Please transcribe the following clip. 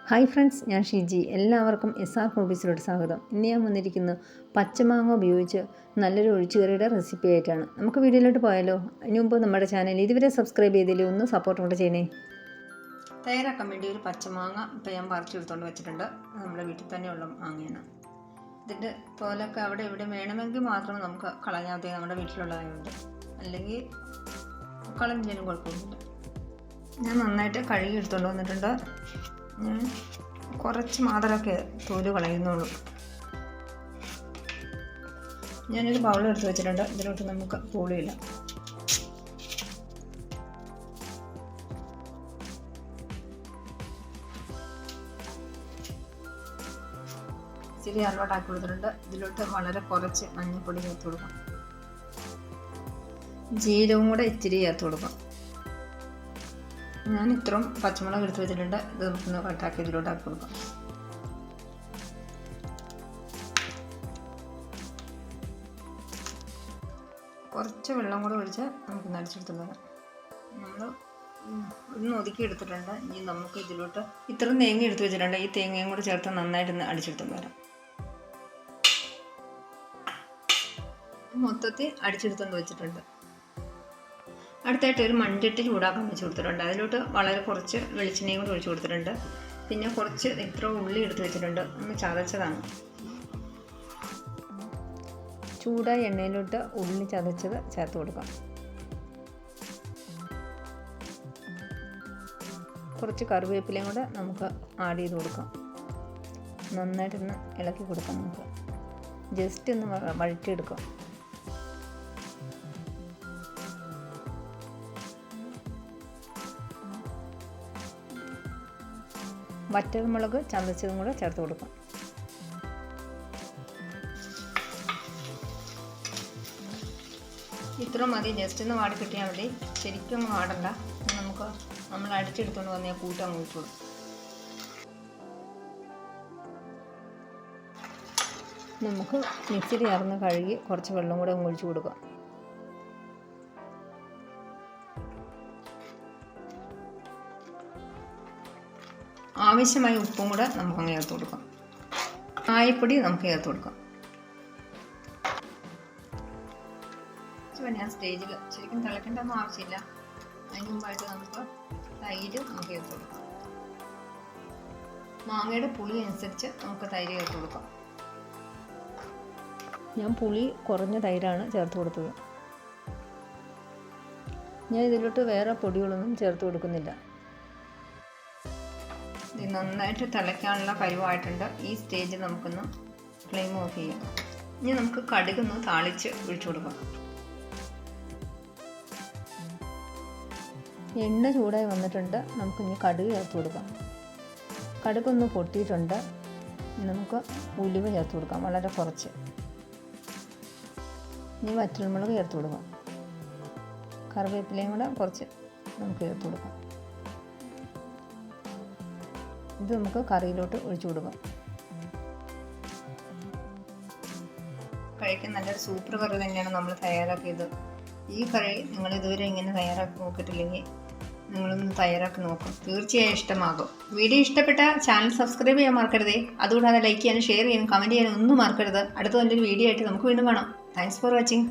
Hi friends, ഞാൻ ഷിജി. എല്ലാവർക്കും SR ഹോബീസിലോട്ട് സ്വാഗതം. ഇന്ന് ഞാൻ വന്നിരിക്കുന്നത് പച്ചമാങ്ങ ഉപയോഗിച്ച് നല്ലൊരു ഒഴിച്ചുകറിയുടെ റെസിപ്പി ആയിട്ടാണ്. നമുക്ക് വീഡിയോയിലോട്ട് പോയാലോ? അതിന് മുമ്പ് നമ്മുടെ ചാനൽ ഇതുവരെ സബ്സ്ക്രൈബ് ചെയ്തില്ലേ, ഒന്ന് സപ്പോർട്ട് കൊണ്ട് ചെയ്യണേ. തയ്യാറാക്കാൻ വേണ്ടി ഒരു പച്ചമാങ്ങ ഇപ്പോൾ ഞാൻ പറിച്ചെടുത്തുകൊണ്ട് വെച്ചിട്ടുണ്ട്. നമ്മുടെ വീട്ടിൽ തന്നെയുള്ള മാങ്ങയാണ്. ഇതിൻ്റെ തോലൊക്കെ അവിടെ ഇവിടെ വേണമെങ്കിൽ മാത്രം നമുക്ക് കളഞ്ഞാൽ നമ്മുടെ വീട്ടിലുള്ളതായതുകൊണ്ട്, അല്ലെങ്കിൽ കളഞ്ഞാലും കുഴപ്പമൊന്നുമില്ല. ഞാൻ നന്നായിട്ട് കഴുകി എടുത്തുകൊണ്ട് വന്നിട്ടുണ്ട്. ഞാൻ കുറച്ച് മാത്രമൊക്കെ തോല് കളയുന്നുള്ളൂ. ഞാനൊരു ബൗൾ എടുത്ത് വെച്ചിട്ടുണ്ട്. ഇതിലോട്ട് നമുക്ക് പുളിയില്ല. ഇച്ചിരി അരലോട്ടാക്കി കൊടുത്തിട്ടുണ്ട്. ഇതിലോട്ട് വളരെ കുറച്ച് മഞ്ഞൾപ്പൊടി ചേർത്ത് കൊടുക്കാം. ജീരകവും കൂടെ ഇച്ചിരി ചേർത്ത് കൊടുക്കാം. ഞാൻ ഇത്രയും പച്ചമുളക് എടുത്ത് വെച്ചിട്ടുണ്ട്. ഇത് നമുക്കൊന്ന് കട്ടാക്കി ഇതിലോട്ടാക്കി കൊടുക്കാം. കുറച്ച് വെള്ളം കൂടെ ഒഴിച്ച് നമുക്കൊന്ന് അടിച്ചെടുത്ത് വരാം. നമ്മൾ ഒന്ന് ഒതുക്കി എടുത്തിട്ടുണ്ട്. ഇനി നമുക്ക് ഇതിലോട്ട് ഇത്ര തേങ്ങ എടുത്ത് വെച്ചിട്ടുണ്ട്. ഈ തേങ്ങയും കൂടെ ചേർത്ത് നന്നായിട്ടൊന്ന് അടിച്ചെടുത്ത് വരാം. മൊത്തത്തിൽ അടിച്ചെടുത്തുകൊണ്ട് വെച്ചിട്ടുണ്ട്. അടുത്തായിട്ട് ഒരു മൺചട്ടി ചൂടാക്കാൻ വെച്ച് കൊടുത്തിട്ടുണ്ട്. അതിലോട്ട് വളരെ കുറച്ച് വെളിച്ചെണ്ണയും കൂടി ഒഴിച്ച് കൊടുത്തിട്ടുണ്ട്. പിന്നെ കുറച്ച് ഇത്ര ഉള്ളി എടുത്ത് വെച്ചിട്ടുണ്ട്. ഒന്ന് ചതച്ചതാണ്. ചൂടായ എണ്ണയിലോട്ട് ഉള്ളി ചതച്ചത് ചേർത്ത് കൊടുക്കാം. കുറച്ച് കറിവേപ്പിലയും കൂടെ നമുക്ക് ആഡ് ചെയ്ത് കൊടുക്കാം. നന്നായിട്ടൊന്ന് ഇളക്കി കൊടുക്കാം. നമുക്ക് ജസ്റ്റ് ഒന്ന് വഴറ്റിയെടുക്കാം. വറ്റൽമുളക് ചതച്ചതും കൂടെ ചേർത്ത് കൊടുക്കാം. ഇത്ര മതി. ജസ്റ്റ് ഒന്ന് വാടി കിട്ടിയാൽ മതി. ശരിക്കും വാടണ്ട. നമുക്ക് നമ്മൾ അടിച്ചെടുത്തുകൊണ്ട് വന്ന കൂട്ടം ഒഴിച്ചു കൊടുക്കും. നമുക്ക് മിക്സിയിൽ ചേർന്ന് കഴുകി കുറച്ച് വെള്ളം കൂടെ ഒഴിച്ചു കൊടുക്കാം. ആവശ്യമായ ഉപ്പും കൂടെ നമുക്കങ്ങ് ചേർത്ത് കൊടുക്കാം. കായപ്പൊടി നമുക്ക് ചേർത്ത് കൊടുക്കാം. ഞാൻ സ്റ്റേജിൽ ശരിക്കും തിളക്കേണ്ടൊന്നും ആവശ്യമില്ല. അതിന് മുമ്പായിട്ട് നമുക്ക് തൈര് നമുക്ക് ചേർത്ത് കൊടുക്കാം. മാങ്ങയുടെ പുളി അനുസരിച്ച് നമുക്ക് തൈര് ചേർത്ത് കൊടുക്കാം. ഞാൻ പുളി കുറഞ്ഞ തൈരാണ് ചേർത്ത് കൊടുത്തത്. ഞാൻ ഇതിലോട്ട് വേറെ പൊടികളൊന്നും ചേർത്ത് കൊടുക്കുന്നില്ല. ഇത് നന്നായിട്ട് തിളയ്ക്കാനുള്ള പരുവായിട്ടുണ്ട്. ഈ സ്റ്റേജിൽ നമുക്കൊന്ന് ഫ്ലെയിം ഓഫ് ചെയ്യാം. ഇനി നമുക്ക് കടുകൊന്ന് താളിച്ച് ഒഴിച്ചു കൊടുക്കാം. എണ്ണ ചൂടായി വന്നിട്ടുണ്ട്. നമുക്കിനി കടുക് ചേർത്ത് കൊടുക്കാം. കടുകൊന്ന് പൊട്ടിയിട്ടുണ്ട്. നമുക്ക് ഉലുവ ചേർത്ത് കൊടുക്കാം, വളരെ കുറച്ച്. ഇനി വറ്റൽമുളക് ചേർത്ത് കൊടുക്കാം. കറിവേപ്പിലയും കൂടെ കുറച്ച് നമുക്ക് ചേർത്ത് കൊടുക്കാം. ഇത് നമുക്ക് കറിയിലോട്ട് ഒഴിച്ചു കൊടുക്കാം. കഴിക്കാൻ നല്ലൊരു സൂപ്പർ കറി തന്നെയാണ് നമ്മൾ തയ്യാറാക്കിയത്. ഈ കറി നിങ്ങൾ ഇതുവരെ ഇങ്ങനെ തയ്യാറാക്കി നോക്കിയിട്ടില്ലെങ്കിൽ നിങ്ങളൊന്ന് തയ്യാറാക്കി നോക്കും. തീർച്ചയായും ഇഷ്ടമാകും. വീഡിയോ ഇഷ്ടപ്പെട്ട ചാനൽ സബ്സ്ക്രൈബ് ചെയ്യാൻ മറക്കരുതേ. അതുകൂടാതെ ലൈക്ക് ചെയ്യാനും ഷെയർ ചെയ്യാനും കമൻറ്റ് ചെയ്യാനും ഒന്നും മറക്കരുത്. അടുത്ത നല്ലൊരു വീഡിയോ ആയിട്ട് നമുക്ക് വീണ്ടും കാണാം. Thanks for watching.